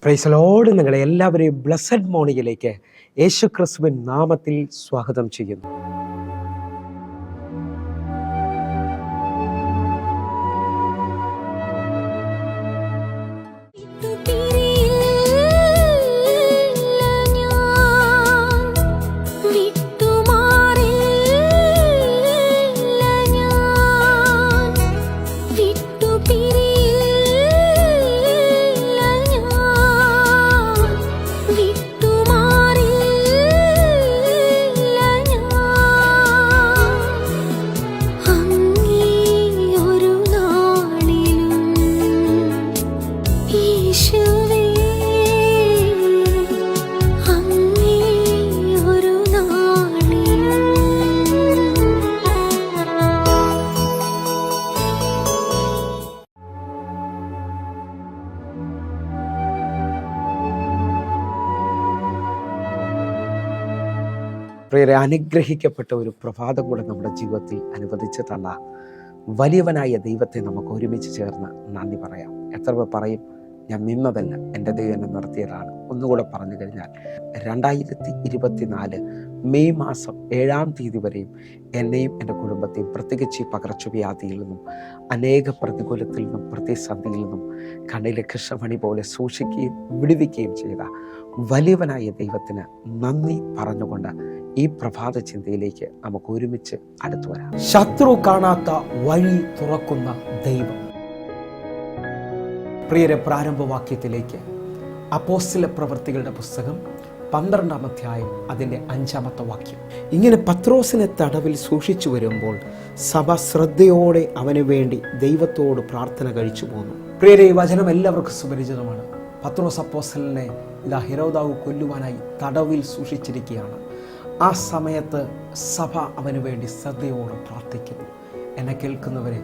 Praise Lord. നിങ്ങളെ എല്ലാവരെയും blessed മോർണിംഗിലേക്ക് യേശു ക്രിസ്തുവിൻ നാമത്തിൽ സ്വാഗതം ചെയ്യുന്നു. പ്രിയരെ, അനുഗ്രഹിക്കപ്പെട്ട ഒരു പ്രഭാതം കൂടെ നമ്മുടെ ജീവിതത്തിൽ അനുവദിച്ച് തന്ന വലിയവനായ ദൈവത്തെ നമുക്ക് ഒരുമിച്ച് ചേർന്ന് നന്ദി പറയാം. എത്ര പേർ പറയും, ഞാൻ നിന്നതല്ല, എൻ്റെ ദൈവം എന്നെ നടത്തിയതാണ്? ഒന്നുകൂടെ പറഞ്ഞു കഴിഞ്ഞാൽ 2024 മെയ് മാസം 7-ാം തീയതി വരെയും എന്നെയും എൻ്റെ കുടുംബത്തെയും പ്രത്യേകിച്ച് ഈ പകർച്ചവ്യാധിയിൽ നിന്നും അനേക പ്രതികൂലത്തിൽ നിന്നും പ്രതിസന്ധിയിൽ നിന്നും കണ്ണിലെ കൃഷ്ണമണി പോലെ സൂക്ഷിക്കുകയും വിടുവിക്കുകയും ചെയ്ത വലിയവനായ ദൈവത്തിന് നന്ദി പറഞ്ഞുകൊണ്ട് ഈ പ്രഭാത ചിന്തയിലേക്ക് നമുക്ക് ഒരുമിച്ച് അടുത്തു വരാം. ശത്രു കാണാത്ത വഴി തുറക്കുന്ന ദൈവം. പ്രിയരെ, പ്രാരംഭവാക്യത്തിലേക്ക് അപ്പോസ്തല പ്രവൃത്തികളുടെ പുസ്തകം 12-ാം അധ്യായം അതിൻ്റെ 5-ാമത്തെ വാക്യം. ഇങ്ങനെ പത്രോസിനെ തടവിൽ സൂക്ഷിച്ചു വരുമ്പോൾ സഭ ശ്രദ്ധയോടെ അവന് വേണ്ടി ദൈവത്തോട് പ്രാർത്ഥന കഴിച്ചു പോന്നു. പ്രിയരെ, ഈ വചനം എല്ലാവർക്കും സുപരിചിതമാണ്. പത്രോസ് അപ്പോസ്തലനെ ഇതാ ഹെരോദാവ് കൊല്ലുവാനായി തടവിൽ സൂക്ഷിച്ചിരിക്കുകയാണ്. ആ സമയത്ത് സഭ അവന് വേണ്ടി ശ്രദ്ധയോടെ പ്രാർത്ഥിക്കുന്നു. എന്നെ കേൾക്കുന്നവരെ,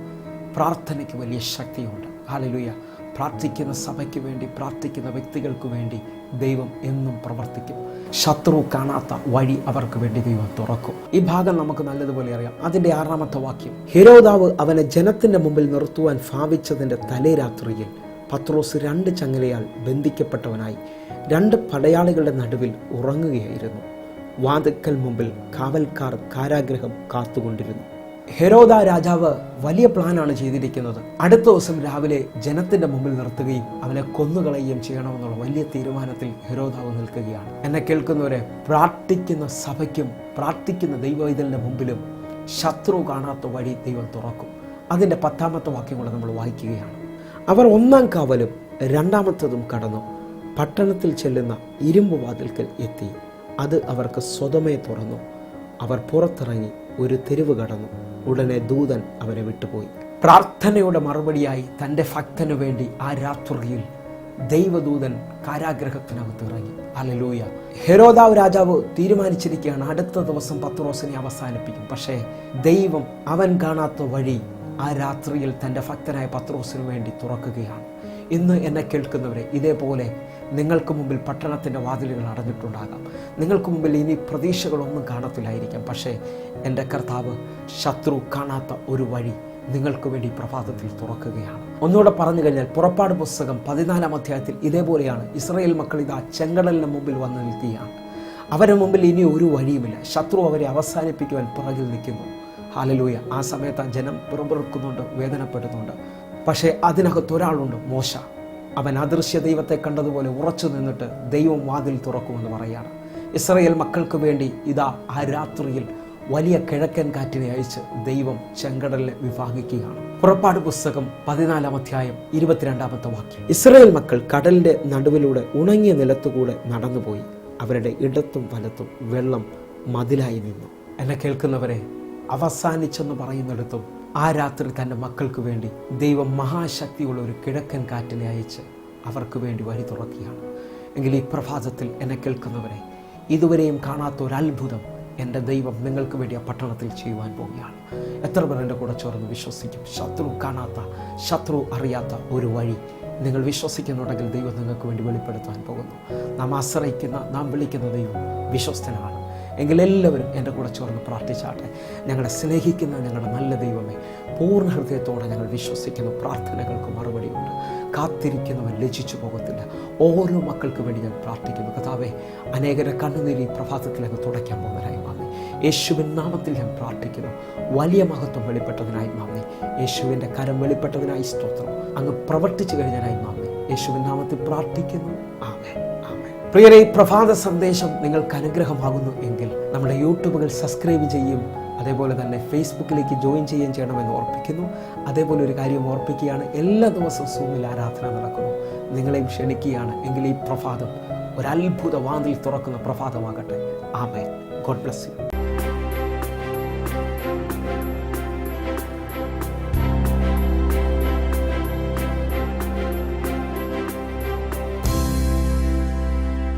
പ്രാർത്ഥനയ്ക്ക് വലിയ ശക്തിയുണ്ട്. ഹല്ലേലൂയ. പ്രാർത്ഥിക്കുന്ന സഭയ്ക്ക് വേണ്ടി, പ്രാർത്ഥിക്കുന്ന വ്യക്തികൾക്ക് വേണ്ടി ദൈവം എന്നും പ്രവർത്തിക്കും. ശത്രു കാണാത്ത വഴി അവർക്ക് വേണ്ടി ദൈവം തുറക്കും. ഈ ഭാഗം നമുക്ക് നല്ലതുപോലെ അറിയാം. അതിൻ്റെ 6-ാമത്തെ വാക്യം. ഹെരോദാവ് അവനെ ജനത്തിന്റെ മുമ്പിൽ നിർത്തുവാൻ ഭാവിച്ചതിൻ്റെ തലേ രാത്രിയിൽ പത്രോസ് 2 ചങ്ങലയാൽ ബന്ധിക്കപ്പെട്ടവനായി 2 പടയാളികളുടെ നടുവിൽ ഉറങ്ങുകയായിരുന്നു. വാതിൽക്കൽ മുമ്പിൽ കാവൽക്കാർ കാരാഗ്രഹം കാത്തുകൊണ്ടിരുന്നു. ഹെരോദ രാജാവ് വലിയ പ്ലാനാണ് ചെയ്തിരിക്കുന്നത്. അടുത്ത ദിവസം രാവിലെ ജനത്തിന്റെ മുമ്പിൽ നിർത്തുകയും അവനെ കൊന്നുകളയുകയും ചെയ്യണമെന്നുള്ള വലിയ തീരുമാനത്തിൽ ഹെരോദാവ് നിൽക്കുകയാണ്. എന്നെ കേൾക്കുന്നവരെ, പ്രാർത്ഥിക്കുന്ന സഭയ്ക്കും പ്രാർത്ഥിക്കുന്ന ദൈവവൈതലിന്റെ മുമ്പിലും ശത്രു കാണാത്ത വഴി ദൈവം തുറക്കും. അതിൻ്റെ 10-ാമത്തെ വാക്യം കൂടെ നമ്മൾ വായിക്കുകയാണ്. അവർ 1-ാം കാവലും 2-ാമത്തതും കടന്നു പട്ടണത്തിൽ ചെല്ലുന്ന ഇരുമ്പ് വാതിൽക്കൽ എത്തി. അത് അവർക്ക് സ്വതമേ തുറന്നു. അവർ പുറത്തിറങ്ങി ഒരു തെരുവ് കടന്നു. ഉടനെ ദൂതൻ അവരെ വിട്ടുപോയി. പ്രാർത്ഥനയുടെ മറുപടിയായി തൻ്റെ ഭക്തനു വേണ്ടി ആ രാത്രിയിൽ ദൈവദൂതൻ കാരാഗ്രഹത്തിനകത്ത് ഇറങ്ങി. ഹല്ലേലൂയ. ഹെരോദാവ് രാജാവ് തീരുമാനിച്ചിരിക്കുകയാണ്, അടുത്ത ദിവസം പത്രോസിനെ അവസാനിപ്പിക്കും. പക്ഷേ ദൈവം അവൻ കാണാത്ത വഴി ആ രാത്രിയിൽ തൻ്റെ ഭക്തനായ പത്രോസിനു വേണ്ടി തുറക്കുകയാണ്. ഇന്ന് എന്നെ കേൾക്കുന്നവരെ, ഇതേപോലെ നിങ്ങൾക്ക് മുമ്പിൽ പട്ടണത്തിൻ്റെ വാതിലുകൾ അടഞ്ഞിട്ടുണ്ടാകാം. നിങ്ങൾക്ക് മുമ്പിൽ ഇനി പ്രതീക്ഷകളൊന്നും കാണത്തില്ലായിരിക്കാം. പക്ഷേ എൻ്റെ കർത്താവ് ശത്രു കാണാത്ത ഒരു വഴി നിങ്ങൾക്ക് വേണ്ടി പ്രഭാതത്തിൽ തുറക്കുകയാണ്. ഒന്നുകൂടെ പറഞ്ഞു കഴിഞ്ഞാൽ, പുറപ്പാട് പുസ്തകം 14-ാം അധ്യായത്തിൽ ഇതേപോലെയാണ്. ഇസ്രായേൽ മക്കൾ ഇതാ ചെങ്കടലിന് മുമ്പിൽ വന്ന് നിൽക്കുകയാണ്. അവരുടെ മുമ്പിൽ ഇനി ഒരു വഴിയുമില്ല. ശത്രു അവരെ അവസാനിപ്പിക്കുവാൻ പുറകിൽ നിൽക്കുന്നു. ഹല്ലേലൂയ. ആ സമയത്ത് ആ ജനം പിറുപിറുക്കുന്നുണ്ട്, വേദനപ്പെടുന്നുണ്ട്. പക്ഷേ അതിനകത്തൊരാളുണ്ട്, മോശ. അവൻ അദൃശ്യ ദൈവത്തെ കണ്ടതുപോലെ ഉറച്ചു നിന്നിട്ട് ദൈവം വാതിൽ തുറക്കുമെന്ന് പറയാണ്. ഇസ്രായേൽ മക്കൾക്ക് വേണ്ടി ഇതാ ആ രാത്രിയിൽ വലിയ കിഴക്കൻ കാറ്റിനെ അയച്ച് ദൈവം ചെങ്കടലിനെ വിഭാഗിക്കുകയാണ്. പുറപ്പാട് പുസ്തകം 14-ാം അധ്യായം 22-ാമത്തെ വാക്യം. ഇസ്രായേൽ മക്കൾ കടലിന്റെ നടുവിലൂടെ ഉണങ്ങിയ നിലത്തുകൂടെ നടന്നുപോയി. അവരുടെ ഇടത്തും വലത്തും വെള്ളം മതിലായി നിന്നു. എന്നെ കേൾക്കുന്നവരെ, അവസാനിച്ചെന്ന് പറയുന്നിടത്തും ആ രാത്രി തൻ്റെ മക്കൾക്ക് വേണ്ടി ദൈവം മഹാശക്തിയുള്ള ഒരു കിഴക്കൻ കാറ്റിനെ അയച്ച് അവർക്ക് വേണ്ടി വഴി തുറക്കുകയാണ്. എങ്കിൽ ഈ പ്രഭാതത്തിൽ എന്നെ കേൾക്കുന്നവരെ, ഇതുവരെയും കാണാത്ത ഒരു അത്ഭുതം എൻ്റെ ദൈവം നിങ്ങൾക്ക് വേണ്ടി ആ പട്ടണത്തിൽ ചെയ്യുവാൻ പോവുകയാണ്. എത്ര പേർ എൻ്റെ കൂടെ ചേർന്ന് വിശ്വസിക്കും? ശത്രു കാണാത്ത, ശത്രു അറിയാത്ത ഒരു വഴി നിങ്ങൾ വിശ്വസിക്കുന്നുണ്ടെങ്കിൽ ദൈവം നിങ്ങൾക്ക് വേണ്ടി വെളിപ്പെടുത്താൻ പോകുന്നു. നാം ആശ്രയിക്കുന്ന, നാം വിളിക്കുന്ന ദൈവം വിശ്വസ്തനാണ്. എങ്കിലെല്ലാവരും എൻ്റെ കൂടെ ചേർന്ന് പ്രാർത്ഥിച്ചാട്ടെ. ഞങ്ങളെ സ്നേഹിക്കുന്ന ഞങ്ങളുടെ നല്ല ദൈവമേ, പൂർണ്ണ ഹൃദയത്തോടെ ഞങ്ങൾ വിശ്വസിക്കുന്ന പ്രാർത്ഥനകൾക്ക് മറുപടിയുണ്ട്. കാത്തിരിക്കുന്നവൻ ലജ്ജിച്ചു പോകത്തില്ല. ഓരോ മക്കൾക്ക് വേണ്ടി ഞാൻ പ്രാർത്ഥിക്കുന്നു. കർത്താവേ, അനേകരുടെ കണ്ണുനീര് ഈ പ്രഭാതത്തിൽ അങ്ങ് തുടയ്ക്കാൻ പോകുന്നതിനായി മാമി. യേശുവിൻ നാമത്തിൽ ഞാൻ പ്രാർത്ഥിക്കുന്നു. വലിയ മഹത്വം വെളിപ്പെട്ടതിനായി മാമി. യേശുവിൻ്റെ കരം വെളിപ്പെട്ടതിനായി സ്തോത്രം. അങ്ങ് പ്രവർത്തിച്ചു കഴിഞ്ഞതിനായി മാമി. യേശുവിൻ നാമത്തിൽ പ്രാർത്ഥിക്കുന്നു. ആമേൻ. പ്രിയരെ, ഈ പ്രഭാത സന്ദേശം നിങ്ങൾക്ക് അനുഗ്രഹമാകുന്നു എങ്കിൽ നമ്മുടെ യൂട്യൂബുകൾ സബ്സ്ക്രൈബ് ചെയ്യും, അതേപോലെ തന്നെ ഫേസ്ബുക്കിലേക്ക് ജോയിൻ ചെയ്യണമെന്ന് ഓർപ്പിക്കുന്നു. അതേപോലെ ഒരു കാര്യം ഓർപ്പിക്കുകയാണ്, എല്ലാ ദിവസവും സൂമിൽ ആരാധന നടക്കുന്നു. നിങ്ങളെയും ക്ഷണിക്കുകയാണ്. എങ്കിൽ ഈ പ്രഭാതം ഒരത്ഭുത വാതിൽ തുറക്കുന്ന പ്രഭാതമാകട്ടെ. ആമേൻ. God bless U.